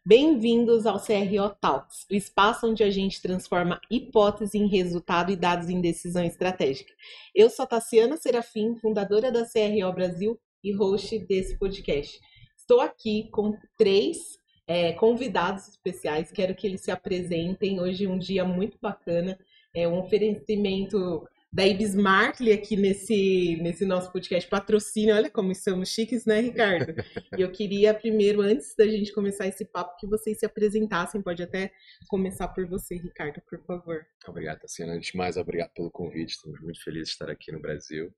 Bem-vindos ao CRO Talks, o espaço onde a gente transforma hipótese em resultado e dados em decisão estratégica. Eu sou a Tassiana Serafim, fundadora da CRO Brasil e host desse podcast. Estou aqui com três convidados especiais, quero que eles se apresentem. Hoje é um dia muito bacana, é um oferecimento da Ibismartly aqui nesse nosso podcast patrocínio. Olha como estamos chiques, né, Ricardo? E eu queria primeiro, antes da gente começar esse papo, que vocês se apresentassem. Pode até começar por você, Ricardo, por favor. Obrigado, Tassiana. Antes de mais, obrigado pelo convite. Estamos muito felizes de estar aqui no Brasil,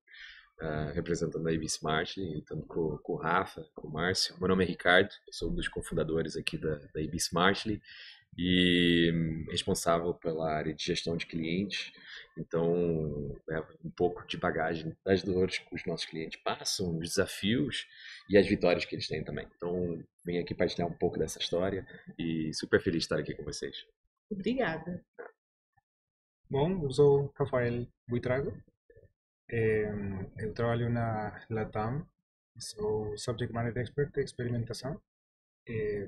representando a Ibismartly, tanto com o Rafa, com o Márcio. Meu nome é Ricardo, eu sou um dos cofundadores aqui da Ibismartly e responsável pela área de gestão de clientes. Então, levo um pouco de bagagem das dores que os nossos clientes passam, os desafios e as vitórias que eles têm também. Então, venho aqui partilhar um pouco dessa história e super feliz de estar aqui com vocês. Obrigada. Bom, eu sou Rafael Buitrago, eu trabalho na Latam, sou Subject Matter Expert de experimentação,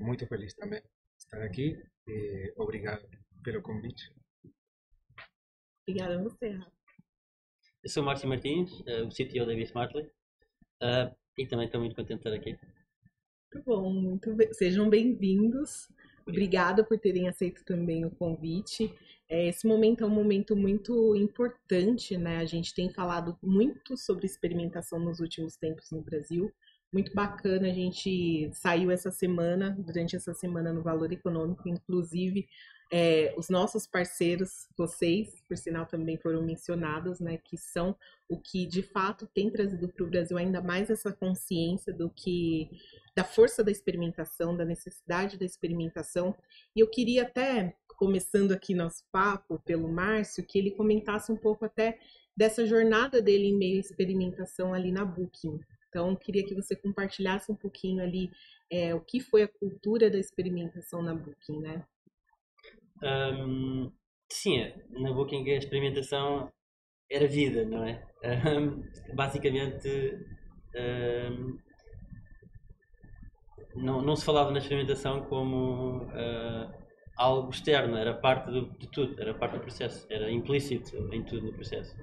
muito feliz também de estar aqui, obrigado pelo convite. Obrigada a você, Rafa. Eu sou o Márcio Martins, o CTO da Ibismartly, e também estou muito contente de estar aqui. Muito bom, sejam bem-vindos. Obrigada por terem aceito também o convite. Esse momento é um momento muito importante, né? A gente tem falado muito sobre experimentação nos últimos tempos no Brasil. Muito bacana, a gente saiu durante essa semana no Valor Econômico, inclusive os nossos parceiros, vocês, por sinal, também foram mencionados, né, que são o que de fato tem trazido para o Brasil ainda mais essa consciência da força da experimentação, da necessidade da experimentação. E eu queria até, começando aqui nosso papo pelo Márcio, que ele comentasse um pouco até dessa jornada dele em meio à experimentação ali na Booking. Então, queria que você compartilhasse um pouquinho ali o que foi a cultura da experimentação na Booking, né? Sim, na Booking a experimentação era vida, não é? Basicamente, não se falava na experimentação como algo externo, era parte de tudo, era parte do processo, era implícito em tudo no processo.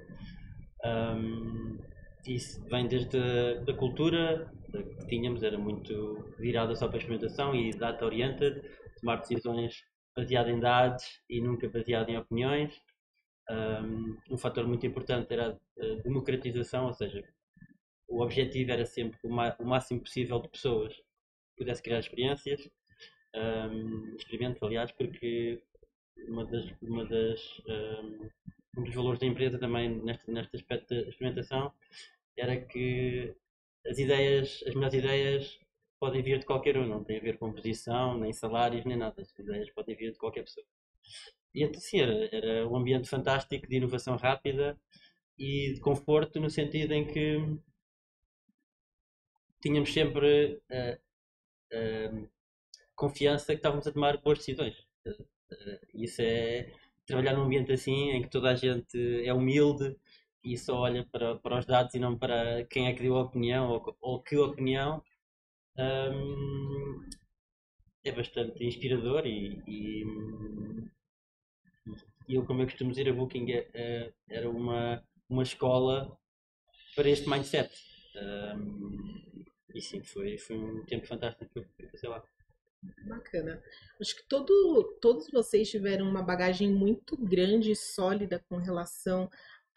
Isso vem desde a cultura que tínhamos, era muito virada só para a experimentação e data-oriented, tomar decisões baseado em dados e nunca baseado em opiniões. Um fator muito importante era a democratização, ou seja, o objetivo era sempre que o máximo possível de pessoas pudesse criar experiências, experimentos, aliás, porque um dos valores da empresa também neste aspecto da experimentação era que as melhores ideias podem vir de qualquer um, não tem a ver com posição, nem salários, nem nada. As ideias podem vir de qualquer pessoa. E assim, era um ambiente fantástico de inovação rápida e de conforto, no sentido em que tínhamos sempre confiança que estávamos a tomar boas decisões. Isso é trabalhar num ambiente assim, em que toda a gente é humilde e só olha para os dados e não para quem é que deu a opinião ou que opinião. É bastante inspirador e eu, como eu costumo dizer, a Booking era uma escola para este mindset. E sim, foi um tempo fantástico que eu passei lá. Bacana. Acho que todos vocês tiveram uma bagagem muito grande e sólida com relação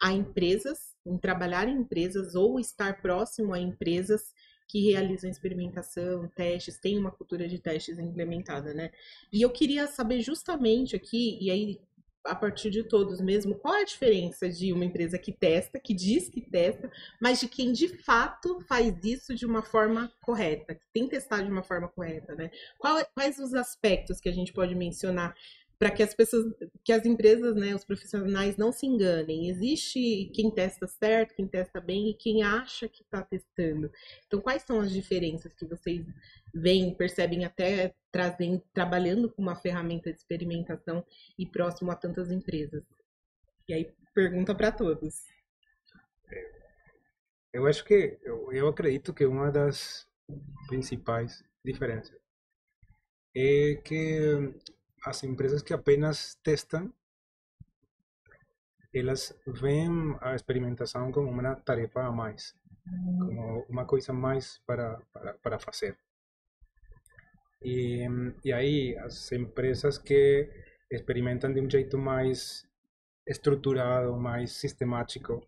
a empresas, em trabalhar em empresas ou estar próximo a empresas que realizam experimentação, testes, tem uma cultura de testes implementada, né? E eu queria saber justamente aqui, e aí a partir de todos mesmo, qual é a diferença de uma empresa que testa, que diz que testa, mas de quem de fato faz isso de uma forma correta, que tem testado de uma forma correta, né? Quais os aspectos que a gente pode mencionar para que as pessoas, que as empresas, né, os profissionais não se enganem? Existe quem testa certo, quem testa bem e quem acha que está testando. Então, quais são as diferenças que vocês veem, percebem até trabalhando com uma ferramenta de experimentação e próximo a tantas empresas? E aí, pergunta para todos. Eu acho que, eu acredito que uma das principais diferenças é que as empresas que apenas testam, elas veem a experimentação como uma tarefa a mais, como uma coisa a mais para fazer. E aí as empresas que experimentam de um jeito mais estruturado, mais sistemático,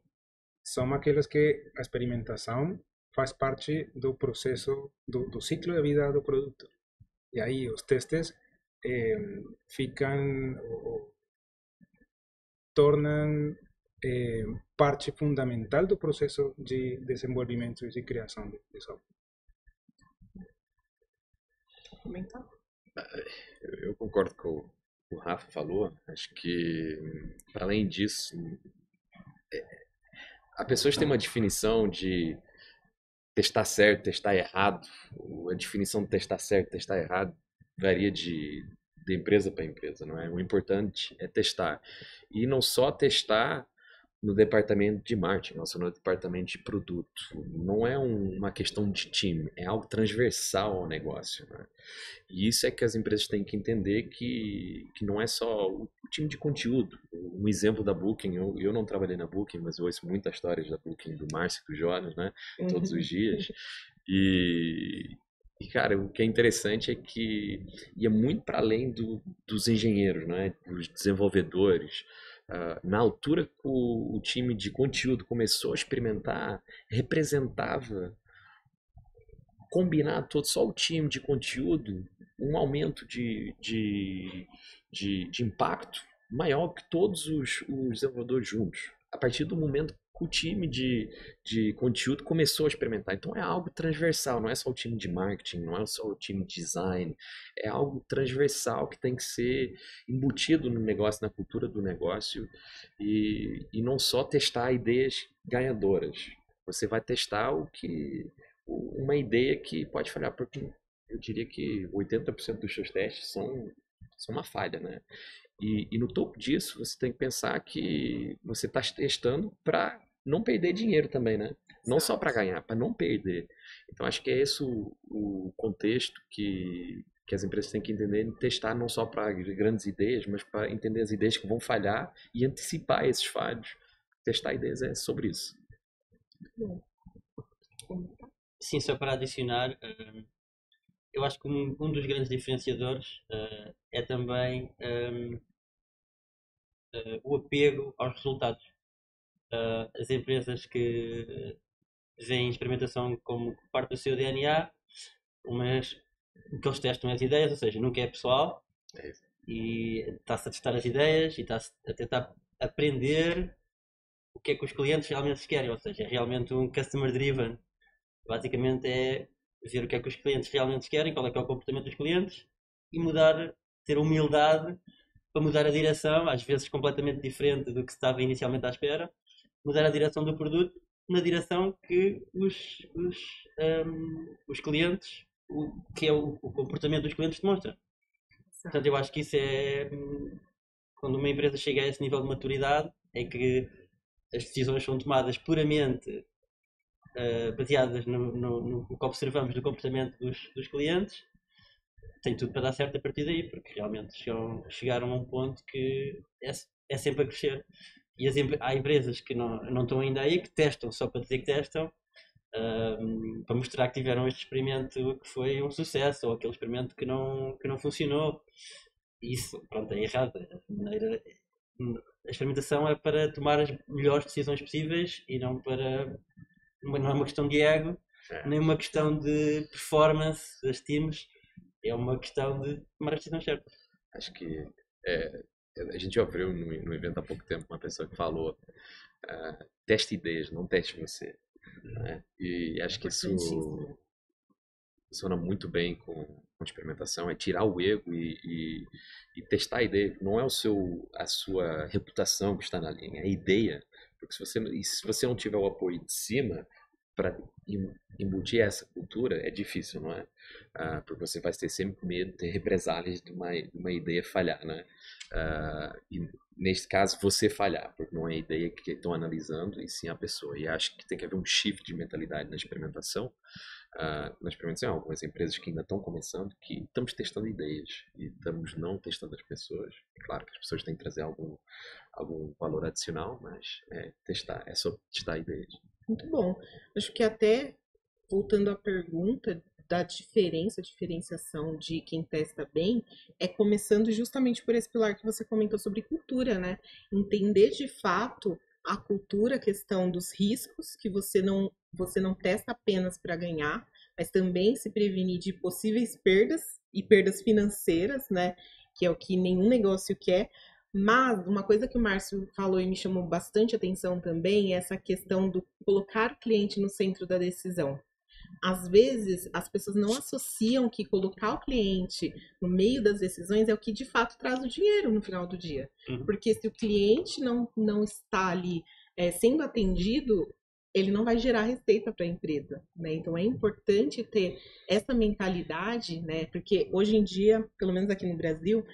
são aquelas que a experimentação faz parte do processo, do ciclo de vida do produto. E aí os testes ficam, tornam parte fundamental do processo de desenvolvimento e de criação de software. Comentar? Eu concordo com o que o Rafa falou. Acho que, para além disso, as pessoas têm uma definição de testar certo, testar errado. A definição de testar certo, testar errado varia de empresa para empresa, não é? O importante é testar. E não só testar no departamento de marketing, não só no departamento de produto. Não é uma questão de time, é algo transversal ao negócio, né? E isso é que as empresas têm que entender que não é só o time de conteúdo. Um exemplo da Booking, eu não trabalhei na Booking, mas eu ouço muitas histórias da Booking, do Márcio e do Jonas, né? Todos os dias. E, cara, o que é interessante é que ia muito para além dos engenheiros, né? Dos desenvolvedores. Na altura que o time de conteúdo começou a experimentar, representava, combinar todo, só o time de conteúdo, um aumento de impacto maior que todos os desenvolvedores juntos. A partir do momento que o time de conteúdo começou a experimentar. Então é algo transversal, não é só o time de marketing, não é só o time de design, é algo transversal que tem que ser embutido no negócio, na cultura do negócio, e não só testar ideias ganhadoras. Você vai testar uma ideia que pode falhar, porque eu diria que 80% dos seus testes são uma falha, né? E no topo disso, você tem que pensar que você está testando para não perder dinheiro também, né? Não só para ganhar, para não perder. Então, acho que é esse o contexto que as empresas têm que entender, testar não só para grandes ideias, mas para entender as ideias que vão falhar e antecipar esses falhos. Testar ideias é sobre isso. Sim, só para adicionar, eu acho que um dos grandes diferenciadores é também o apego aos resultados. As empresas que veem experimentação como parte do seu DNA, mas o que eles testam é as ideias, ou seja, nunca é pessoal, e está-se a testar as ideias e está-se a tentar aprender o que é que os clientes realmente querem, ou seja, é realmente um customer driven. Basicamente é ver o que é que os clientes realmente querem, qual é que é o comportamento dos clientes e mudar, ter humildade para mudar a direção, às vezes completamente diferente do que se estava inicialmente à espera, mudar a direção do produto na direção que os clientes, que é o comportamento dos clientes demonstra. Portanto, eu acho que isso é quando uma empresa chega a esse nível de maturidade, é que as decisões são tomadas puramente baseadas no que observamos do comportamento dos clientes. Tem tudo para dar certo a partir daí, porque realmente chegaram a um ponto que é sempre a crescer. E há empresas que não estão ainda aí, que testam só para dizer que testam, para mostrar que tiveram este experimento que foi um sucesso, ou aquele experimento que não funcionou. Isso, pronto, é errado. A experimentação é para tomar as melhores decisões possíveis e não é uma questão de ego, nem uma questão de performance das teams, é uma questão de tomar as decisões certas. Acho que a gente já ouviu no evento há pouco tempo uma pessoa que falou teste ideias, não teste você, né? E acho que isso funciona muito bem com experimentação, é tirar o ego e testar a ideia. Não é a sua reputação que está na linha, é a ideia. Porque se você não tiver o apoio de cima para embutir essa cultura, é difícil, não é? Porque você vai ter sempre medo de ter represálias de uma ideia falhar, né? E neste caso, você falhar, porque não é a ideia que estão analisando, e sim a pessoa. E acho que tem que haver um shift de mentalidade na experimentação, na experimentação, algumas empresas que ainda estão começando, que estamos testando ideias e estamos não testando as pessoas. É claro que as pessoas têm que trazer algum valor adicional, mas testar, é só testar ideias. Muito bom. Acho que até, voltando à pergunta da diferenciação de quem testa bem, é começando justamente por esse pilar que você comentou sobre cultura, né? Entender de fato a cultura, a questão dos riscos, que você não testa apenas para ganhar, mas também se prevenir de possíveis perdas e perdas financeiras, né? Que é o que nenhum negócio quer. Mas uma coisa que o Márcio falou e me chamou bastante atenção também é essa questão do colocar o cliente no centro da decisão. Às vezes, as pessoas não associam que colocar o cliente no meio das decisões é o que de fato traz o dinheiro no final do dia. Uhum. Porque se o cliente não está ali sendo atendido, ele não vai gerar receita para a empresa, né? Então é importante ter essa mentalidade, né? Porque hoje em dia, pelo menos aqui no Brasil,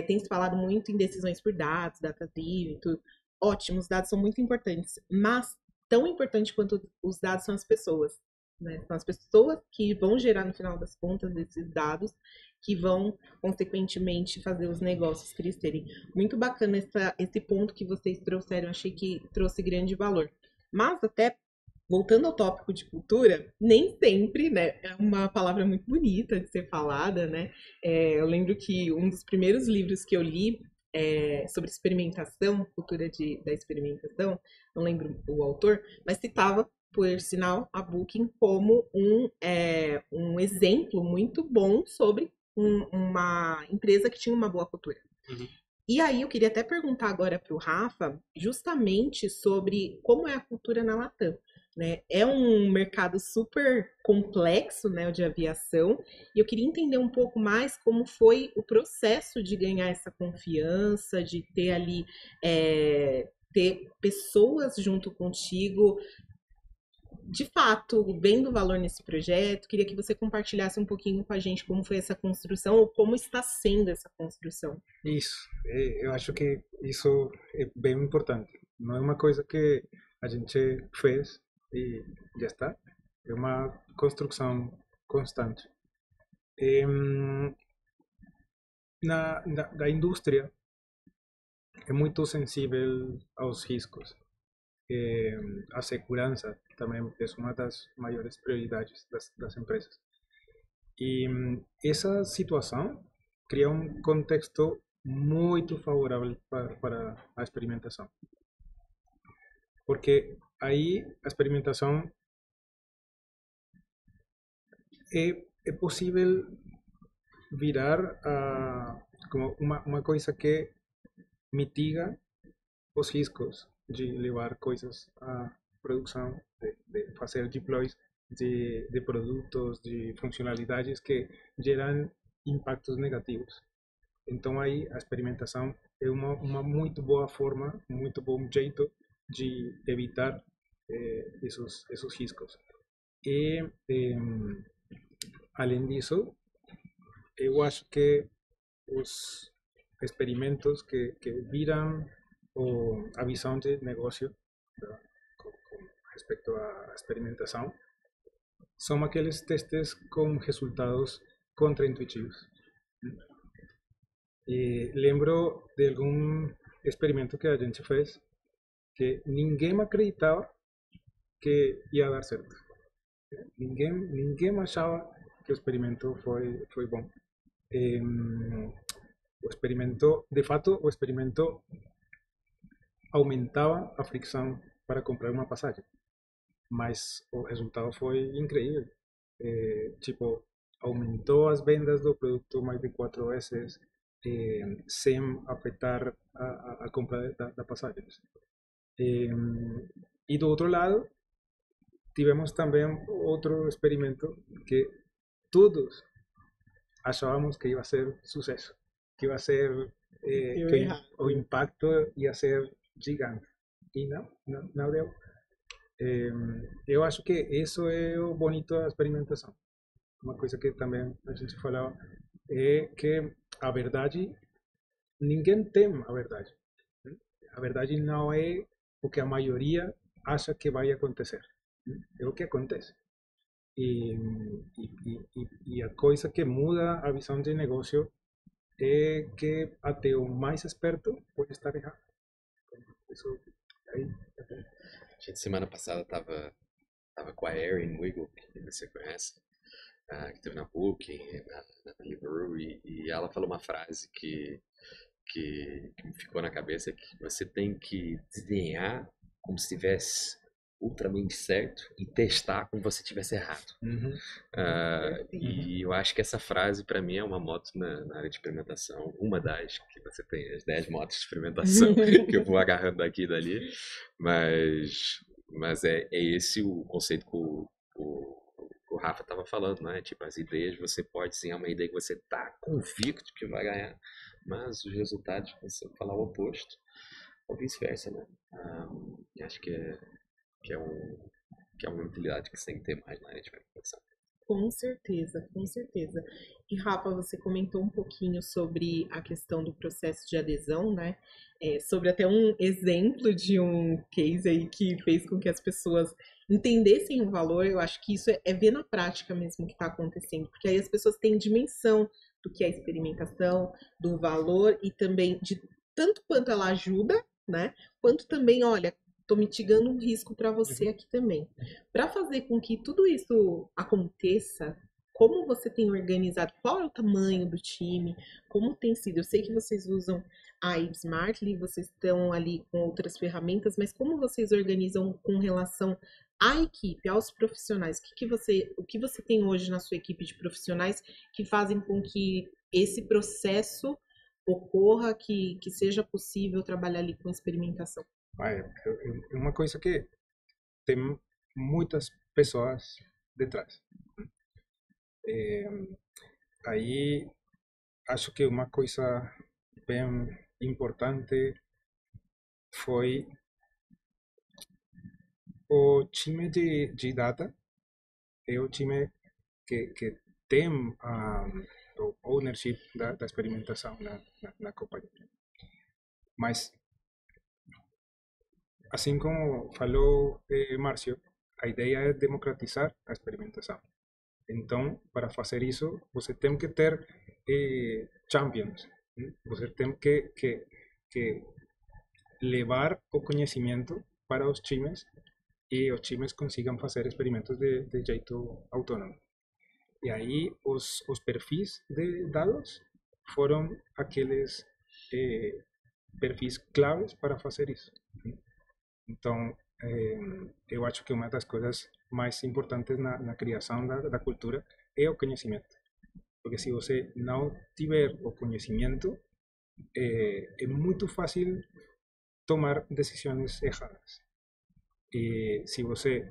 tem se falado muito em decisões por dados, data-driven, tudo. Ótimo, os dados são muito importantes, mas tão importante quanto os dados são as pessoas, né? São as pessoas que vão gerar, no final das contas, esses dados, que vão, consequentemente, fazer os negócios crescerem. Muito bacana esse ponto que vocês trouxeram, achei que trouxe grande valor. Mas, até voltando ao tópico de cultura, nem sempre, né, é uma palavra muito bonita de ser falada, né? Eu lembro que um dos primeiros livros que eu li sobre experimentação, cultura da experimentação, não lembro o autor, mas citava, por sinal, a Booking como um exemplo muito bom sobre uma empresa que tinha uma boa cultura. Uhum. E aí eu queria até perguntar agora para o Rafa, justamente sobre como é a cultura na Latam. Né? É um mercado super complexo, né, o de aviação, e eu queria entender um pouco mais como foi o processo de ganhar essa confiança, de ter ali, ter pessoas junto contigo, de fato, vendo o valor nesse projeto. Queria que você compartilhasse um pouquinho com a gente como foi essa construção ou como está sendo essa construção. Isso, eu acho que isso é bem importante. Não é uma coisa que a gente fez e já está. É uma construção constante. Da indústria é muito sensível aos riscos. A segurança também é uma das maiores prioridades das empresas. E essa situação cria um contexto muito favorável para a experimentação. Porque aí a experimentação é possível virar como uma coisa que mitiga os riscos de levar coisas à produção, de fazer deploys de produtos, de funcionalidades que geram impactos negativos. Então aí a experimentação é uma muito boa forma, um muito bom jeito de evitar esses riscos. E além disso, eu acho que os experimentos que viram a visão de negócio com respecto à experimentação são aqueles testes com resultados contraintuitivos. E lembro de algum experimento que a gente fez que ninguém acreditava que ia dar certo. Ninguém achava que o experimento foi bom. O experimento, de fato, o experimento aumentava a fricção para comprar uma passagem, mas o resultado foi incrível. Tipo, aumentou as vendas do produto mais de 4 vezes sem afetar a compra da passagem. E do outro lado, tivemos também outro experimento que todos achávamos que ia ser sucesso, que ia ser que o impacto ia ser gigante. E não deu. Eu acho que isso é o bonito da experimentação. Uma coisa que também a gente falava é que a verdade, ninguém tem a verdade. A verdade não é o que a maioria acha que vai acontecer. É o que acontece. E, e a coisa que muda a visão de negócio é que até o mais esperto pode estar errado. Isso aí. A gente semana passada tava com a Erin Wiggle, que você conhece, que teve na Booking, na Deliveroo, e ela falou uma frase que me ficou na cabeça, que você tem que desenhar como se estivesse ultramente certo e testar como se estivesse errado. Uhum. E eu acho que essa frase para mim é uma moto na área de experimentação, uma das que você tem, as 10 motos de experimentação que eu vou agarrando daqui e dali, mas é esse o conceito que o Rafa estava falando, né? Tipo, as ideias, você pode desenhar uma ideia que você tá convicto que vai ganhar, mas os resultados, você falar o oposto, ou vice-versa, né? Acho que é uma utilidade que você tem que ter mais na área de experimentação. Com certeza, com certeza. E Rafa, você comentou um pouquinho sobre a questão do processo de adesão, né? Sobre até um exemplo de um case aí que fez com que as pessoas entendessem o valor. Eu acho que isso é ver na prática mesmo o que está acontecendo, porque aí as pessoas têm dimensão do que é experimentação, do valor e também de tanto quanto ela ajuda, né? Quanto também, olha, estou mitigando um risco para você aqui também. Para fazer com que tudo isso aconteça, como você tem organizado, qual é o tamanho do time, como tem sido? Eu sei que vocês usam a Smartly, vocês estão ali com outras ferramentas, mas como vocês organizam com relação à equipe, aos profissionais? O que você tem hoje na sua equipe de profissionais que fazem com que esse processo ocorra, que seja possível trabalhar ali com experimentação? É uma coisa que tem muitas pessoas detrás. Aí acho que uma coisa bem importante foi o time de data, é o time que tem o ownership da experimentação na companhia. Mas, assim como falou Márcio, a ideia é democratizar a experimentação. Então, para fazer isso, você tem que ter champions. Você tem que levar o conhecimento para os times e os times consigam fazer experimentos de jeito autônomo. E aí, os perfis de dados foram aqueles perfis claves para fazer isso. Então, eu acho que uma das coisas mais importantes na criação da cultura é o conhecimento. Porque se você não tiver o conhecimento, é muito fácil tomar decisões erradas. E se você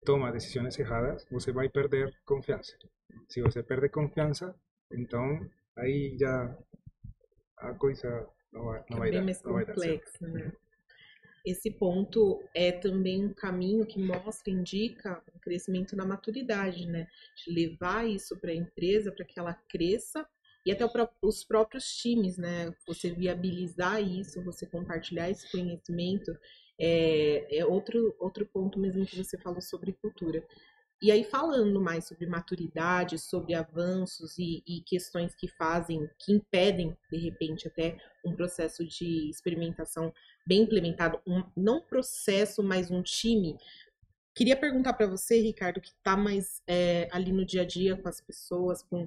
toma decisões erradas, você vai perder confiança. Se você perde confiança, então aí já a coisa não vai bem dar, mais não vai dar certo. complexo, né? Esse ponto é também um caminho que mostra, indica um crescimento na maturidade, né? De levar isso para a empresa, para que ela cresça, e até os próprios times, né? Você viabilizar isso, você compartilhar esse conhecimento, é outro ponto mesmo que você falou sobre cultura. E aí, falando mais sobre maturidade, sobre avanços e questões que impedem, de repente, até um processo de experimentação bem implementado, não um processo, mas um time. Queria perguntar para você, Ricardo, que está mais ali no dia a dia com as pessoas, com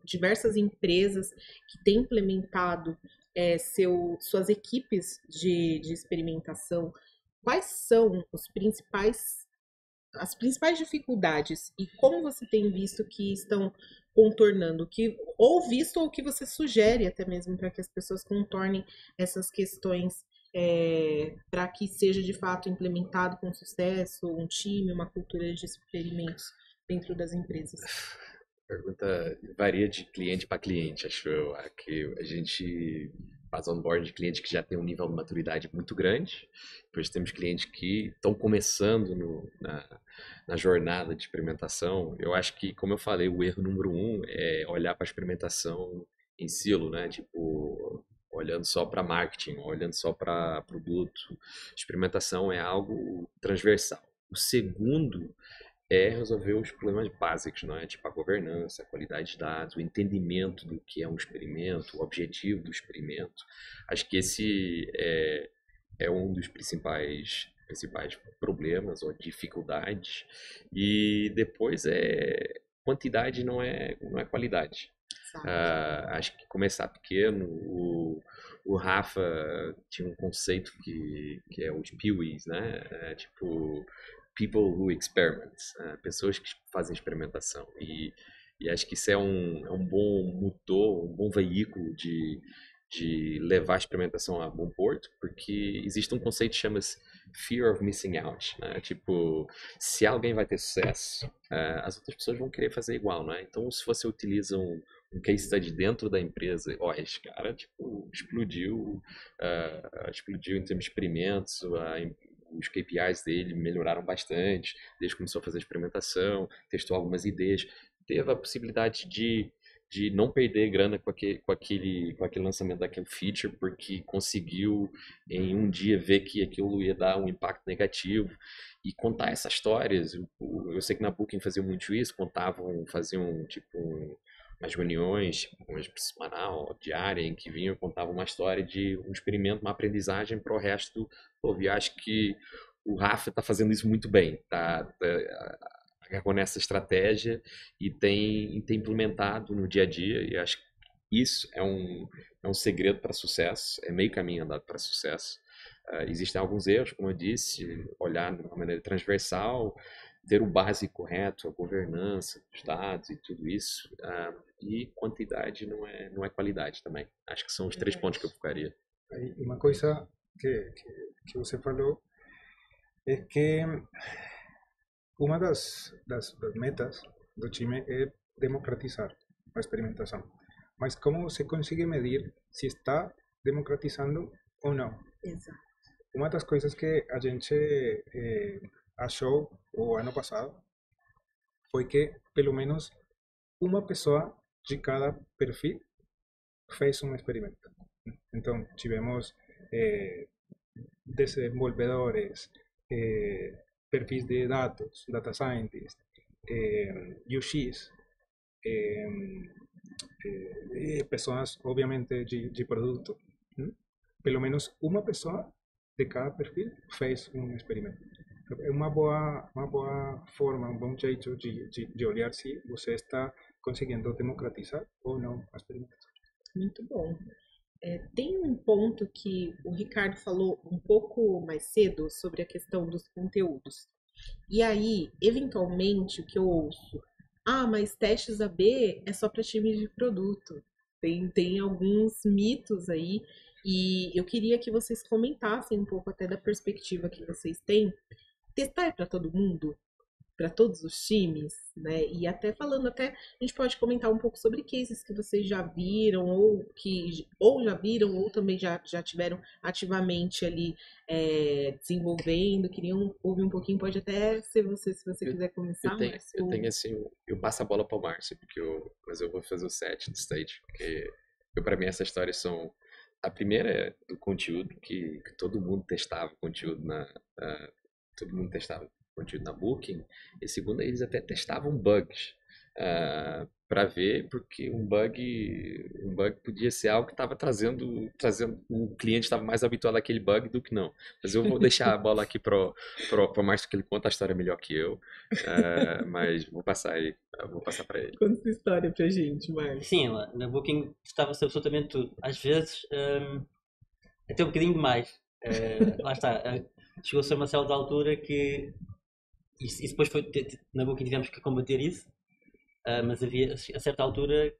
diversas empresas que têm implementado suas equipes de experimentação, quais são as principais dificuldades e como você tem visto que estão contornando, ou visto ou que você sugere até mesmo para que as pessoas contornem essas questões para que seja de fato implementado com sucesso um time, uma cultura de experimentos dentro das empresas? A pergunta varia de cliente para cliente, acho eu. Aqui a gente faz onboard de cliente que já tem um nível de maturidade muito grande. Depois temos clientes que estão começando na jornada de experimentação. Eu acho que, como eu falei, o erro número 1 é olhar para a experimentação em silo, né? Tipo, olhando só para marketing, olhando só para produto. Experimentação é algo transversal. O segundo é resolver os problemas básicos, não é? Tipo a governança, a qualidade de dados, o entendimento do que é um experimento, o objetivo do experimento. Acho que esse é um dos principais problemas ou dificuldades. E depois quantidade não é qualidade. Exato. Acho que começar pequeno, o Rafa tinha um conceito que é os PWIs, né? Tipo, people who experiment, pessoas que fazem experimentação. E acho que isso é um bom motor, um bom veículo de levar a experimentação a bom porto, porque existe um conceito que chama-se fear of missing out, né? Tipo, se alguém vai ter sucesso, as outras pessoas vão querer fazer igual, né? Então, se você utiliza um case study dentro da empresa, ó, esse cara, tipo, explodiu em termos de experimentos, os KPIs dele melhoraram bastante, desde que começou a fazer a experimentação, testou algumas ideias, teve a possibilidade de não perder grana com aquele lançamento daquele feature, porque conseguiu em um dia ver que aquilo ia dar um impacto negativo e contar essas histórias. Eu sei que na Booking faziam muito isso, faziam tipo umas reuniões, uma semanal, diária, em que vinham e contavam uma história de um experimento, uma aprendizagem para o resto do povo. E acho que o Rafa está fazendo isso muito bem, agarrou nessa estratégia e tem implementado no dia a dia, e acho que isso é um segredo para sucesso, é meio caminho andado para sucesso. Existem alguns erros, como eu disse, olhar de uma maneira transversal, ter o básico correto, a governança, os dados e tudo isso, e quantidade não é qualidade também. Acho que são os 3 pontos que eu focaria. E uma coisa que você falou é que uma das metas do time é democratizar a experimentação. Mas como você consegue medir se está democratizando ou não? Exato. Uma das coisas que a gente achou o ano passado foi que pelo menos uma pessoa de cada perfil fez um experimento. Então tivemos desenvolvedores, perfis de datos, data scientists, UX, pessoas obviamente de produto. Pelo menos uma pessoa de cada perfil fez um experimento. É uma boa forma, um bom jeito de olhar se você está conseguindo democratizar ou não a experimentação. Muito bom. Tem um ponto que o Ricardo falou um pouco mais cedo sobre a questão dos conteúdos. E aí, eventualmente, o que eu ouço, mas testes AB é só para time de produto. Tem alguns mitos aí, e eu queria que vocês comentassem um pouco até da perspectiva que vocês têm. Testar é para todo mundo? Para todos os times, né? E até a gente pode comentar um pouco sobre cases que vocês já viram ou já viram ou também já tiveram ativamente ali desenvolvendo. Queriam ouvir um pouquinho, pode até ser você, se você quiser começar. Eu tenho assim, eu passo a bola para o Márcio, mas eu vou fazer o set do stage, porque para mim essas histórias são a primeira é do conteúdo que todo mundo testava conteúdo todo mundo testava conteúdo na Booking, e segundo, eles até testavam bugs para ver, porque um bug podia ser algo que estava trazendo o cliente estava mais habituado àquele bug do que não. Mas eu vou deixar a bola aqui pro Márcio, que ele conta a história melhor que eu, mas vou passar para ele. Conta essa história pra gente, Márcio. Sim, na Booking testava-se absolutamente tudo. Às vezes, até um bocadinho demais. Lá está, chegou-se a uma certa altura que isso depois na Booking tivemos que combater isso, mas havia, a certa altura,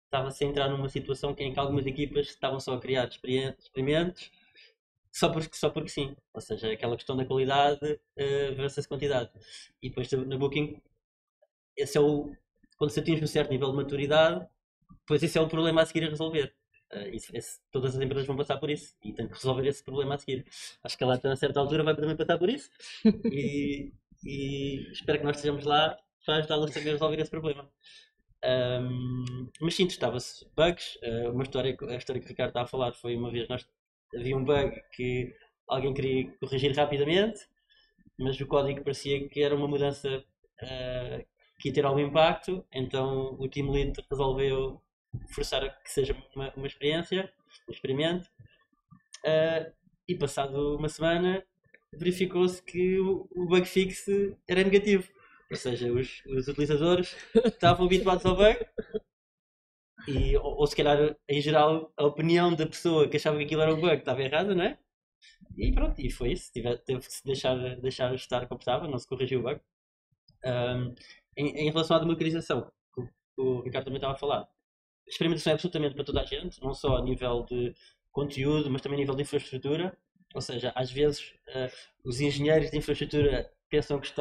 estava-se a entrar numa situação em que algumas equipas estavam só a criar experimentos só porque sim, ou seja, aquela questão da qualidade versus quantidade. E depois na Booking, quando se atinge um certo nível de maturidade, depois esse é o problema a seguir a resolver. Todas as empresas vão passar por isso e têm que resolver esse problema a seguir. Acho que ela a certa altura vai também passar por isso e espero que nós estejamos lá para ajudá-la a resolver esse problema. Mas sim, testava-se bugs. A história que o Ricardo está a falar foi uma vez havia um bug que alguém queria corrigir rapidamente mas o código parecia que era uma mudança que ia ter algum impacto, então o team lead resolveu forçar a que seja uma experiência, um experimento, e passado uma semana verificou-se que o bug fix era negativo, ou seja, os utilizadores estavam habituados ao bug, ou se calhar em geral a opinião da pessoa que achava que aquilo era um bug estava errada, não é? E pronto, e foi isso, teve que se deixar estar como estava, não se corrigiu o bug. Em relação à democratização, que o Ricardo também estava a falar, a experimentação é absolutamente para toda a gente, não só a nível de conteúdo, mas também a nível de infraestrutura. Ou seja, às vezes os engenheiros de infraestrutura pensam que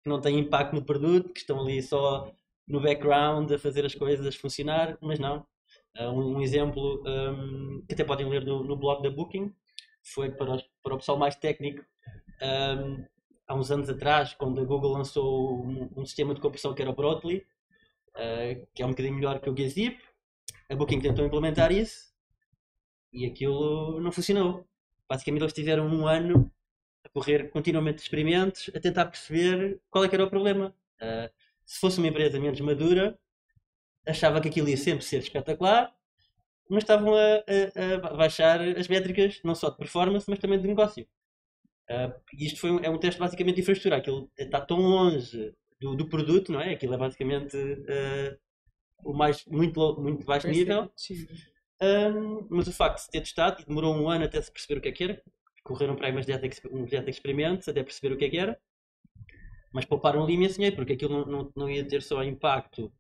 não têm impacto no produto, que estão ali só no background a fazer as coisas funcionar, mas não. Um exemplo que até podem ler no blog da Booking foi para o pessoal mais técnico. Há uns anos atrás, quando a Google lançou um sistema de compressão que era o Broadly, que é um bocadinho melhor que o Gazip, a Booking tentou implementar isso e aquilo não funcionou. Basicamente eles tiveram um ano a correr continuamente experimentos, a tentar perceber qual é que era o problema. Se fosse uma empresa menos madura, achava que aquilo ia sempre ser espetacular, mas estavam a baixar as métricas, não só de performance, mas também de negócio. E isto é um teste basicamente de infraestrutura. Aquilo está tão longe do produto, não é? Aquilo é basicamente muito baixo nível. Mas o facto de se ter testado, e demorou um ano até se perceber o que é que era, correram para aí uns 10 experimentos até perceber o que é que era, mas pouparam ali imenso dinheiro, porque aquilo não ia ter só impacto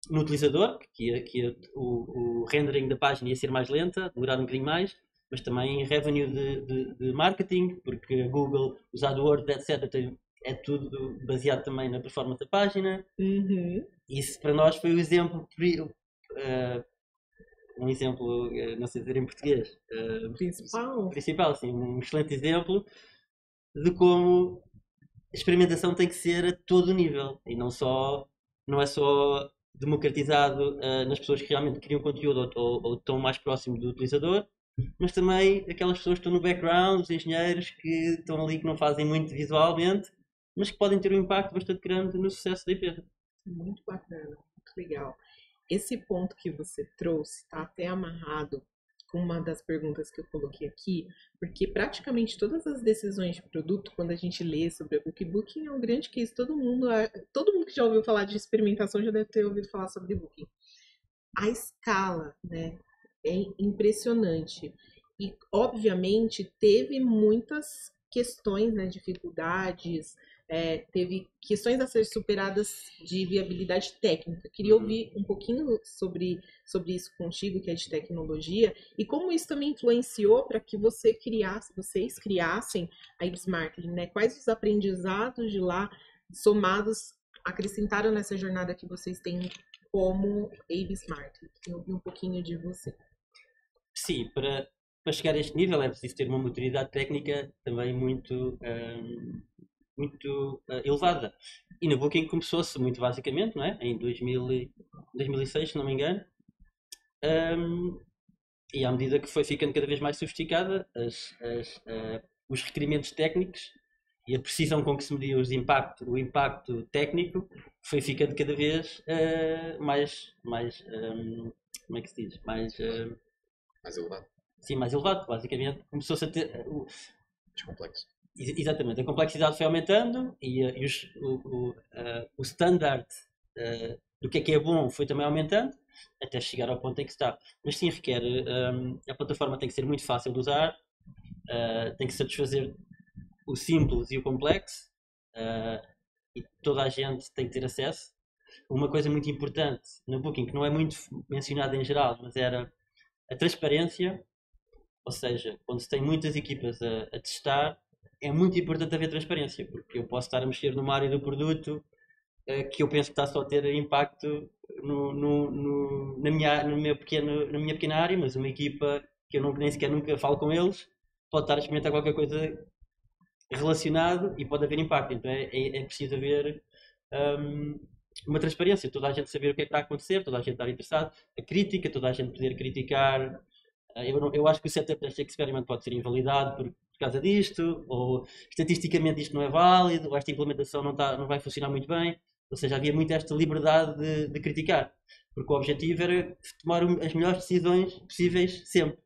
no utilizador, o rendering da página ia ser mais lenta, demorar um bocadinho mais, mas também revenue de marketing, porque a Google, os AdWords, etc., é tudo baseado também na performance da página. Isso para nós foi o exemplo, um exemplo, não sei dizer em português, principal, assim, um excelente exemplo de como a experimentação tem que ser a todo o nível e não é só democratizado nas pessoas que realmente criam conteúdo ou estão mais próximo do utilizador, mas também aquelas pessoas que estão no background, os engenheiros que estão ali, que não fazem muito visualmente, mas que podem ter um impacto bastante grande no sucesso da empresa. Muito bacana, muito legal. Esse ponto que você trouxe está até amarrado com uma das perguntas que eu coloquei aqui, porque praticamente todas as decisões de produto, quando a gente lê sobre a Booking é um grande case. Todo mundo que já ouviu falar de experimentação já deve ter ouvido falar sobre Booking. A escala, né, é impressionante. E, obviamente, teve muitas questões, né, dificuldades, teve questões a ser superadas de viabilidade técnica. Queria ouvir um pouquinho sobre isso contigo, que é de tecnologia, e como isso também influenciou para que vocês criassem a Ibis Marketing, né? Quais os aprendizados de lá, somados, acrescentaram nessa jornada que vocês têm como Ibis Marketing? Queria ouvir um pouquinho de você. Sim, para chegar a este nível é preciso ter uma maturidade técnica também muito elevada. E na Booking começou-se muito basicamente, não é? Em 2006, se não me engano. E à medida que foi ficando cada vez mais sofisticada, os requerimentos técnicos e a precisão com que se media o impacto técnico foi ficando cada vez mais como é que se diz? Mais elevado. Sim, mais elevado. Basicamente começou-se a ter Mais complexo. Exatamente, a complexidade foi aumentando e o standard do que é bom foi também aumentando até chegar ao ponto em que está. Mas sim, requer, a plataforma tem que ser muito fácil de usar, tem que satisfazer o simples e o complexo, e toda a gente tem que ter acesso. Uma coisa muito importante na Booking, que não é muito mencionada em geral, mas era a transparência, ou seja, quando se tem muitas equipas a testar, é muito importante haver transparência, porque eu posso estar a mexer numa área do produto que eu penso que está só a ter impacto na minha pequena área, mas uma equipa que eu nem sequer nunca falo com eles pode estar a experimentar qualquer coisa relacionado e pode haver impacto. Então é preciso haver uma transparência, toda a gente saber o que é que está a acontecer, toda a gente estar interessado, a crítica, toda a gente poder criticar. Eu acho que o setup deste experiment pode ser invalidado porque causa disto, ou estatisticamente isto não é válido, ou esta implementação não vai funcionar muito bem. Ou seja, havia muito esta liberdade de criticar, porque o objetivo era tomar as melhores decisões possíveis sempre.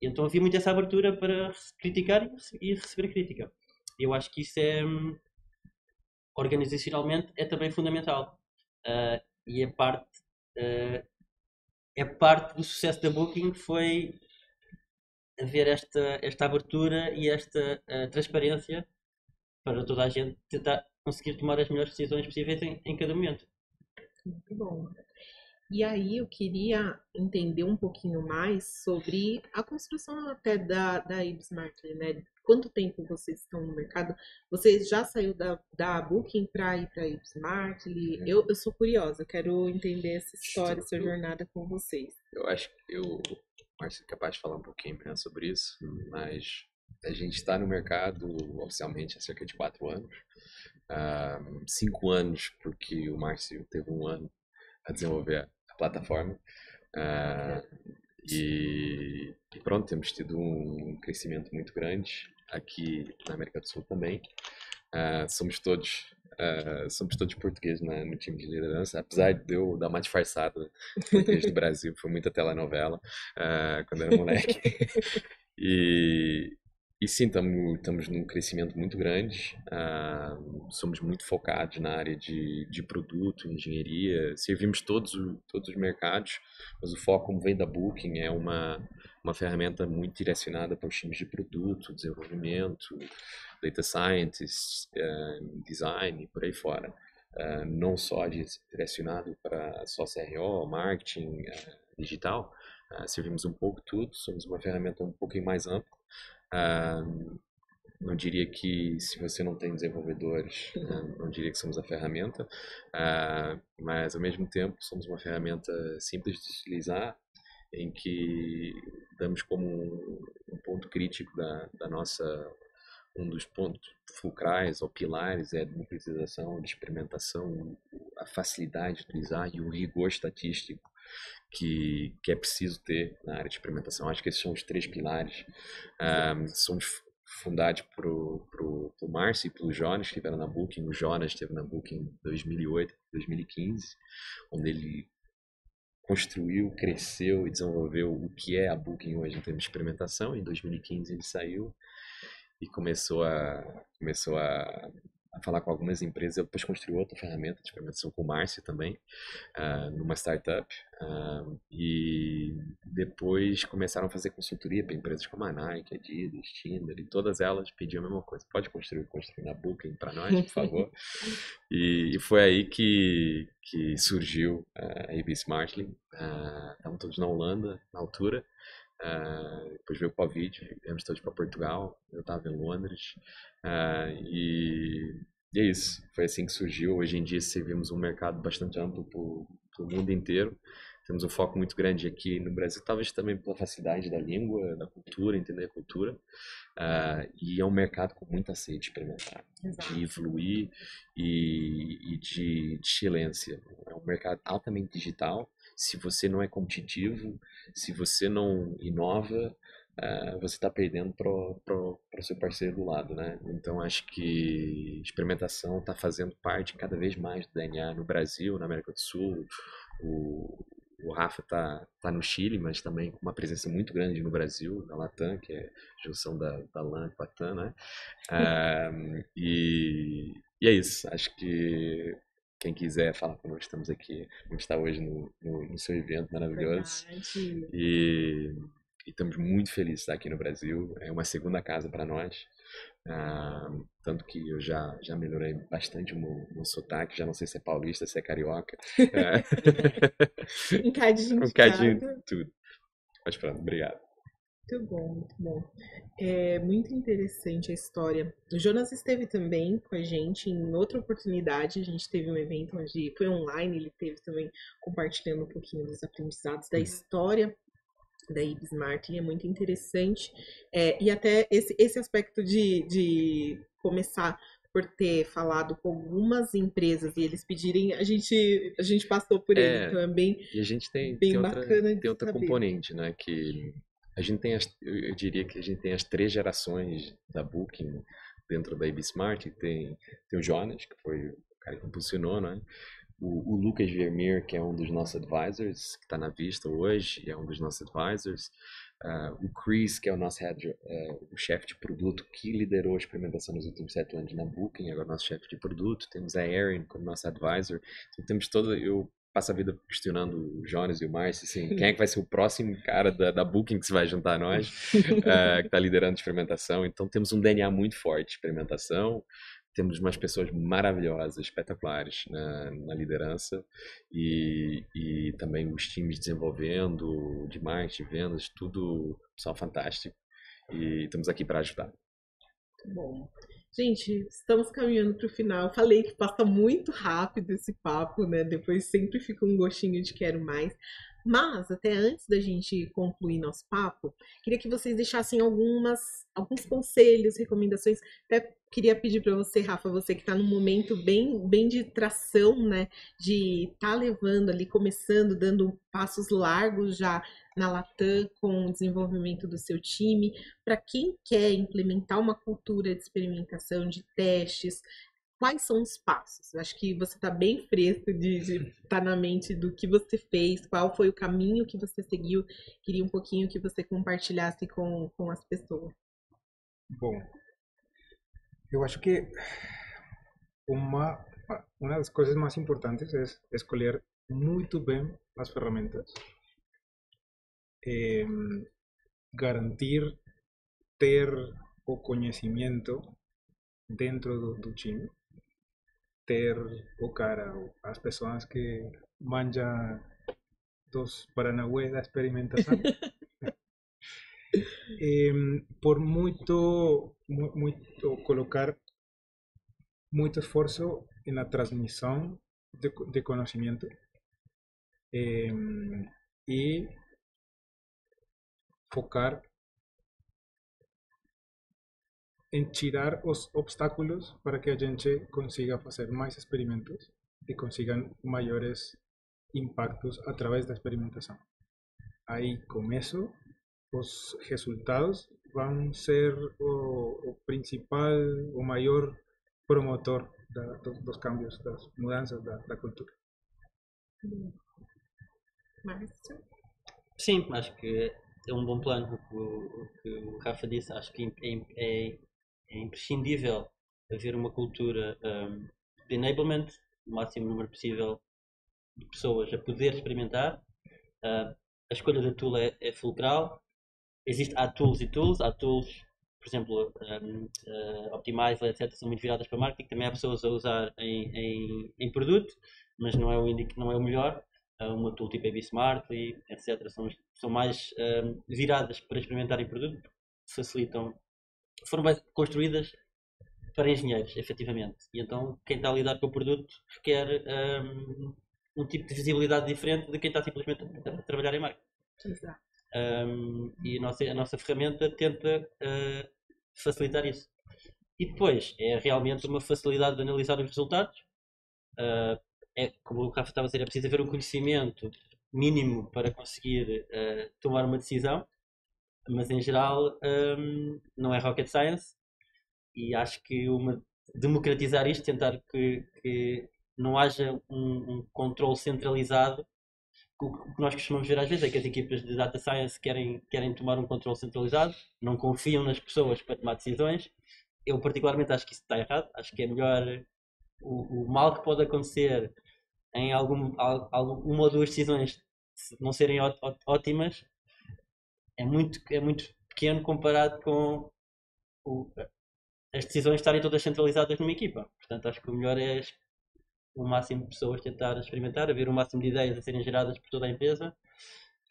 E então havia muito essa abertura para criticar e receber crítica. Eu acho que isso organizacionalmente é também fundamental. E é parte do sucesso da Booking foi haver esta abertura e esta transparência para toda a gente tentar conseguir tomar as melhores decisões possíveis em cada momento. Muito bom. E aí eu queria entender um pouquinho mais sobre a construção até da Ibsmartly, né? Quanto tempo vocês estão no mercado? Você já saiu da Booking para ir para a Ibsmartly? Eu sou curiosa, quero entender essa história, essa jornada com vocês. Eu acho que o Márcio é capaz de falar um pouquinho mais sobre isso, mas a gente está no mercado oficialmente há cerca de 4 anos. 5 anos porque o Márcio teve um ano a desenvolver a plataforma. E pronto, temos tido um crescimento muito grande aqui na América do Sul também. Somos todos portugueses no time de liderança, apesar de eu dar uma disfarçada português do Brasil, foi muita telenovela quando era moleque. E sim, estamos num crescimento muito grande, somos muito focados na área de produto, engenharia, servimos todos os mercados, mas o foco, como vem da Booking, é uma ferramenta muito direcionada para os times de produto, desenvolvimento, data scientists, design e por aí fora. Não só direcionado para só CRO, marketing, digital, servimos um pouco tudo, somos uma ferramenta um pouquinho mais ampla. Não diria que se você não tem desenvolvedores, não diria que somos a ferramenta, mas ao mesmo tempo somos uma ferramenta simples de utilizar, em que damos como um ponto crítico da nossa, um dos pontos fulcrais ou pilares é a democratização, a experimentação, a facilidade de utilizar e o rigor estatístico que é preciso ter na área de experimentação. Acho que esses são os 3 pilares. Somos fundados pro Márcio e pelo Jonas, que estiveram na Booking. O Jonas esteve na Booking em 2008, 2015, onde ele construiu, cresceu e desenvolveu o que é a Booking hoje em termos de experimentação. Em 2015 ele saiu e começou a falar com algumas empresas. Eu depois construí outra ferramenta de experimentação com o Márcio também, numa startup, e depois começaram a fazer consultoria para empresas como a Nike, Adidas, Tinder, e todas elas pediam a mesma coisa: pode construir na Booking para nós, por favor. E foi aí que surgiu a Ibsmartly. Estavam todos na Holanda na altura. Depois veio o Covid, viemos todos para Portugal, eu estava em Londres, e é isso, foi assim que surgiu. Hoje em dia servimos um mercado bastante amplo para o mundo inteiro. Temos um foco muito grande aqui no Brasil, talvez também pela facilidade da língua, da cultura, entender a cultura, e é um mercado com muita sede de experimentar, de evoluir e de excelência. É um mercado altamente digital. Se você não é competitivo, se você não inova, você está perdendo para o seu parceiro do lado, né? Então acho que experimentação está fazendo parte cada vez mais do DNA no Brasil, na América do Sul. O Rafa tá no Chile, mas também com uma presença muito grande no Brasil, na Latam, que é a junção da LAN com a TAM, né? E é isso. Acho que quem quiser falar conosco, estamos aqui. A gente está hoje no seu evento maravilhoso. E estamos muito felizes de estar aqui no Brasil. É uma segunda casa para nós. Tanto que eu já melhorei bastante o meu sotaque. Já não sei se é paulista, se é carioca. Um cadinho de tudo. Mas pronto, obrigado. Muito bom, muito bom. É muito interessante a história. O Jonas esteve também com a gente em outra oportunidade. A gente teve um evento onde foi online, ele esteve também compartilhando um pouquinho dos aprendizados da história da Ibsmartly. É muito interessante. E até esse aspecto de começar por ter falado com algumas empresas e eles pedirem, a gente passou por ele, então é bem, e a gente tem bacana outra componente, né, que a A gente tem eu diria que a gente tem as 3 gerações da Booking dentro da IBSmart. Tem o Jonas, que foi o cara que impulsionou, né? O Lucas Vermeer, que é um dos nossos advisors, que está na Vista hoje, é um dos nossos advisors. O Chris, que é o nosso o chefe de produto, que liderou a experimentação nos últimos 7 anos na Booking, agora nosso chefe de produto. Temos a Erin como nosso advisor. Então, temos eu passo a vida questionando o Jonas e o Márcio, assim, quem é que vai ser o próximo cara da Booking que se vai juntar a nós, que está liderando a experimentação. Então, temos um DNA muito forte de experimentação. Temos umas pessoas maravilhosas, espetaculares na liderança e também os times desenvolvendo, de marketing, vendas, tudo pessoal fantástico, e estamos aqui para ajudar. Muito bom. Gente, estamos caminhando para o final. Eu falei que passa muito rápido esse papo, né? Depois sempre fica um gostinho de quero mais. Mas, até antes da gente concluir nosso papo, queria que vocês deixassem alguns conselhos, recomendações. Até queria pedir para você, Rafa, você que está num momento bem de tração, né? De estar levando ali, começando, dando passos largos já na Latam com o desenvolvimento do seu time. Para quem quer implementar uma cultura de experimentação, de testes, quais são os passos? Acho que você está bem fresco de estar na mente do que você fez, qual foi o caminho que você seguiu. Queria um pouquinho que você compartilhasse com as pessoas. Bom, eu acho que uma das coisas mais importantes é escolher muito bem as ferramentas, garantir ter o conhecimento dentro do time, ter o cara, as pessoas que manjam dos paranauê da experimentação. Por muito colocar muito esforço na transmissão de conhecimento, e focar em tirar os obstáculos para que a gente consiga fazer mais experimentos e consigam maiores impactos através da experimentação. Aí, com isso, os resultados vão ser o principal, o maior promotor dos cambios, das mudanças da cultura. Márcio? Sim, acho que é um bom plano o que o Rafa disse. Acho que é imprescindível haver uma cultura de enablement, o máximo número possível de pessoas a poder experimentar. A escolha da tool é fulcral. Há tools e tools. Há tools, por exemplo, Optimize, etc., são muito viradas para marketing. Também há pessoas a usar em produto, mas não é o melhor. Uma tool tipo IBSmart, etc., são mais viradas para experimentar em produto, facilitam. Foram construídas para engenheiros, efetivamente. E então, quem está a lidar com o produto requer um tipo de visibilidade diferente de quem está simplesmente a trabalhar em marketing. Exato. E a nossa ferramenta tenta facilitar isso. E depois, é realmente uma facilidade de analisar os resultados. Como o Rafa estava a dizer, é preciso haver um conhecimento mínimo para conseguir tomar uma decisão, mas em geral não é rocket science, e acho que democratizar isto, tentar que não haja um controle centralizado. O que nós costumamos ver às vezes é que as equipas de data science querem tomar um controle centralizado, não confiam nas pessoas para tomar decisões. Eu particularmente acho que isso está errado. Acho que é melhor o mal que pode acontecer em uma ou duas decisões não serem ótimas é muito pequeno comparado com as decisões estarem todas centralizadas numa equipa. Portanto, acho que o melhor é o máximo de pessoas tentar experimentar, haver o máximo de ideias a serem geradas por toda a empresa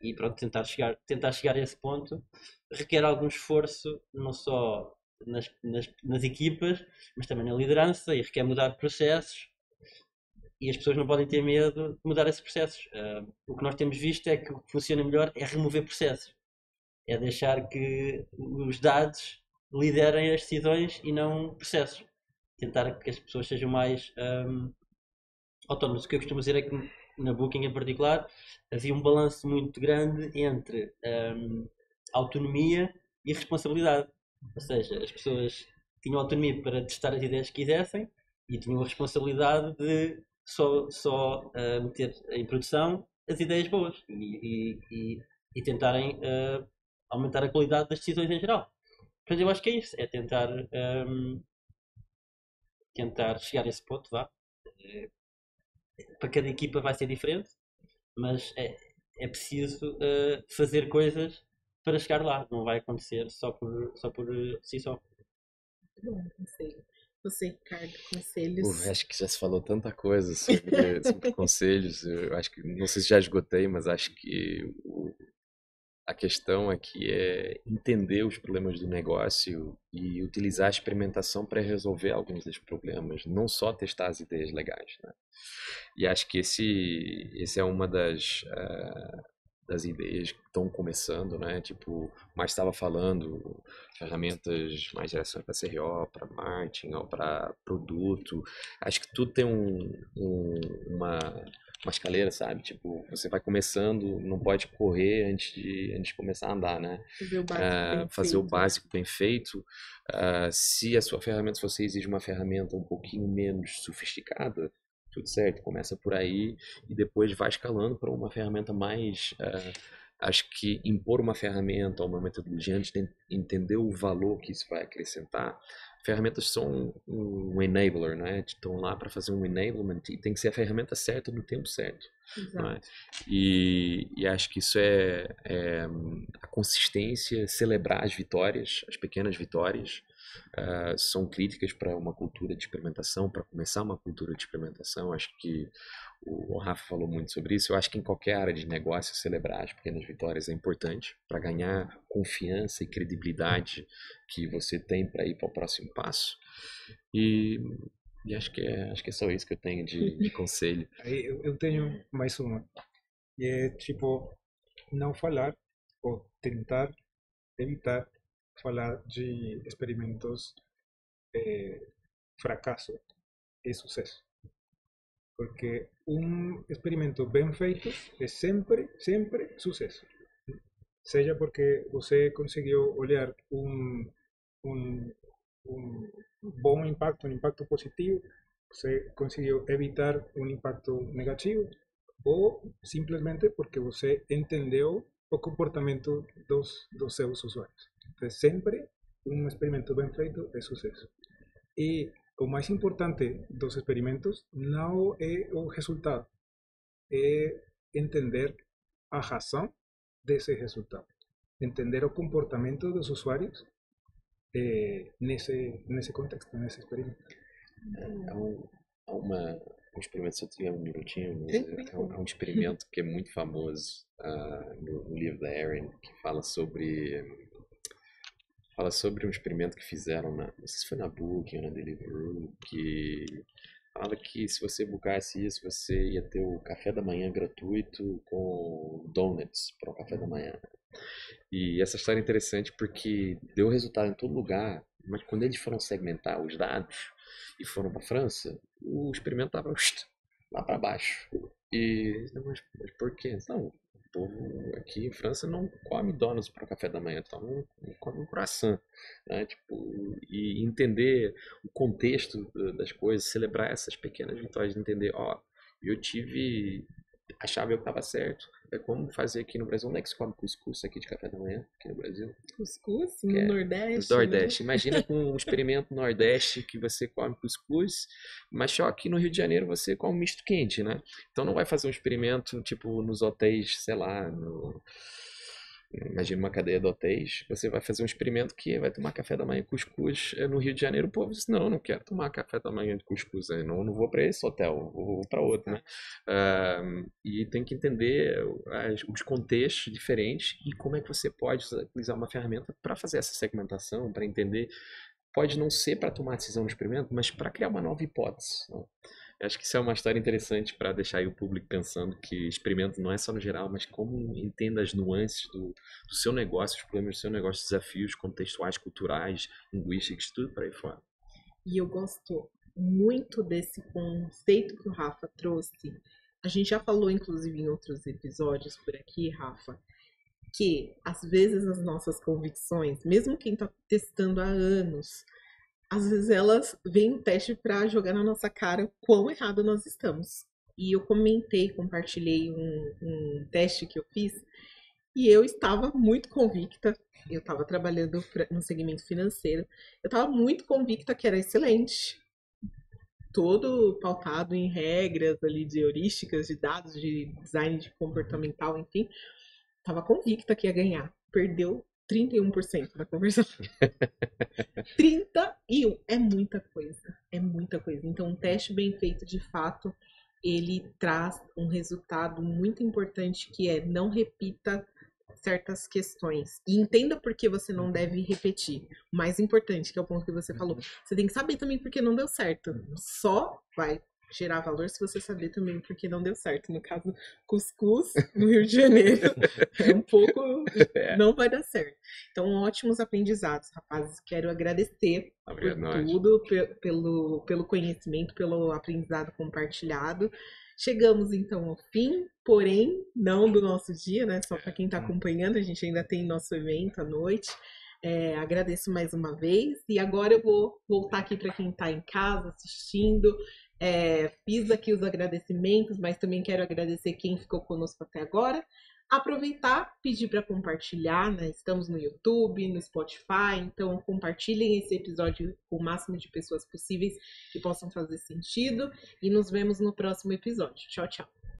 e pronto, tentar chegar a esse ponto. Requer algum esforço, não só nas equipas, mas também na liderança, e requer mudar processos, e as pessoas não podem ter medo de mudar esses processos. O que nós temos visto é que o que funciona melhor é remover processos, é deixar que os dados liderem as decisões e não processos, tentar que as pessoas sejam mais autónomos. O que eu costumo dizer é que na Booking em particular havia um balanço muito grande entre autonomia e responsabilidade. Ou seja, as pessoas tinham autonomia para testar as ideias que quisessem e tinham a responsabilidade de só meter em produção as ideias boas e tentarem aumentar a qualidade das decisões em geral. Portanto, eu acho que é isso, é tentar chegar a esse ponto, vá. Para cada equipa vai ser diferente, mas é preciso fazer coisas para chegar lá. Não vai acontecer só por si só. Bom, conselho. Você, Ricardo, conselhos. Acho que já se falou tanta coisa sobre conselhos. Eu acho que, não sei se já esgotei, mas acho que a questão aqui é entender os problemas do negócio e utilizar a experimentação para resolver alguns dos problemas, não só testar as ideias legais, né? E acho que esse é uma das ideias que estão começando, né? Tipo, o Márcio estava falando, ferramentas mais direcionadas para CRO, para marketing ou para produto. Acho que tudo tem uma escaleira, sabe? Tipo, você vai começando, não pode correr antes de começar a andar, né? Fazer o básico bem bem feito. Se a sua ferramenta, se você exige uma ferramenta um pouquinho menos sofisticada, tudo certo, começa por aí e depois vai escalando para uma ferramenta mais. Acho que impor uma ferramenta ou uma metodologia antes de entender o valor que isso vai acrescentar. Ferramentas são um enabler, né? Estão lá para fazer um enablement e tem que ser a ferramenta certa no tempo certo. Não é? E acho que isso é a consistência, celebrar as vitórias, as pequenas vitórias. São críticas para uma cultura de experimentação, para começar uma cultura de experimentação. Acho que o Rafa falou muito sobre isso. Eu acho que em qualquer área de negócio, celebrar as pequenas vitórias é importante para ganhar confiança e credibilidade que você tem para ir para o próximo passo. E acho que é só isso que eu tenho de conselho. Eu tenho mais uma. E é tipo, não falar ou tentar evitar falar de experimentos fracasso e sucesso. Porque um experimento bem feito é sempre sucesso. Seja porque você conseguiu olhar um bom impacto, um impacto positivo, você conseguiu evitar um impacto negativo, ou simplesmente porque você entendeu o comportamento dos seus usuários. Então, sempre um experimento bem feito é sucesso. E o mais importante dos experimentos não é o resultado, é entender a razão desse resultado, entender o comportamento dos usuários nesse contexto, nesse experimento. Há um experimento, se eu tiver um minutinho, é um experimento que é muito famoso no livro da Erin, que fala sobre um experimento que fizeram não sei se foi na Booking ou na Deliveroo, que fala que se você bucasse isso, você ia ter o café da manhã gratuito com donuts para o café da manhã. E essa história é interessante porque deu resultado em todo lugar, mas quando eles foram segmentar os dados e foram para a França, o experimento estava lá para baixo. E mas por quê? Não, o povo aqui em França não come donuts para o café da manhã, então come um croissant, né? Tipo, e entender o contexto das coisas, celebrar essas pequenas vitórias, entender, achava eu que estava certo. É como fazer aqui no Brasil. Onde é que se come cuscuz aqui de café da manhã? Aqui no Brasil? Cuscuz? No Nordeste? Nordeste. Né? Imagina com um experimento no Nordeste que você come cuscuz, mas só aqui no Rio de Janeiro você come misto quente, né? Então não vai fazer um experimento tipo nos hotéis, sei lá, imagina uma cadeia de hotéis, você vai fazer um experimento que vai tomar café da manhã cuscuz no Rio de Janeiro, o povo diz, não quero tomar café da manhã de cuscuz, não vou para esse hotel, vou para outro, né? E tem que entender os contextos diferentes e como é que você pode utilizar uma ferramenta para fazer essa segmentação, para entender, pode não ser para tomar decisão no experimento, mas para criar uma nova hipótese, né? Eu acho que isso é uma história interessante para deixar aí o público pensando que experimento não é só no geral, mas como entenda as nuances do seu negócio, os problemas do seu negócio, desafios contextuais, culturais, linguísticos, tudo para aí fora. E eu gosto muito desse conceito que o Rafa trouxe. A gente já falou, inclusive, em outros episódios por aqui, Rafa, que, às vezes, as nossas convicções, mesmo quem está testando há anos, às vezes elas vêm um teste para jogar na nossa cara quão errado nós estamos. E eu compartilhei um teste que eu fiz, e eu estava muito convicta, eu estava trabalhando no segmento financeiro, eu estava muito convicta que era excelente, todo pautado em regras ali de heurísticas, de dados, de design de comportamental, enfim, estava convicta que ia ganhar. Perdeu 31% da conversão. 31 é muita coisa, é muita coisa. Então, um teste bem feito, de fato, ele traz um resultado muito importante, que é não repita certas questões. E entenda por que você não deve repetir. O mais importante, que é o ponto que você falou. Você tem que saber também por que não deu certo. Só vai gerar valor se você saber também por que não deu certo. No caso, cuscuz no Rio de Janeiro é um pouco... não vai dar certo. Então, ótimos aprendizados, rapazes. Quero agradecer por tudo, pelo conhecimento, pelo aprendizado compartilhado. Chegamos, então, ao fim, porém, não do nosso dia, né? Só para quem está acompanhando, a gente ainda tem nosso evento à noite. Agradeço mais uma vez. E agora eu vou voltar aqui para quem está em casa assistindo. Fiz aqui os agradecimentos, mas também quero agradecer quem ficou conosco até agora. Aproveitar, pedir para compartilhar, né? Estamos no YouTube, no Spotify, então compartilhem esse episódio com o máximo de pessoas possíveis que possam fazer sentido, e nos vemos no próximo episódio. Tchau, tchau!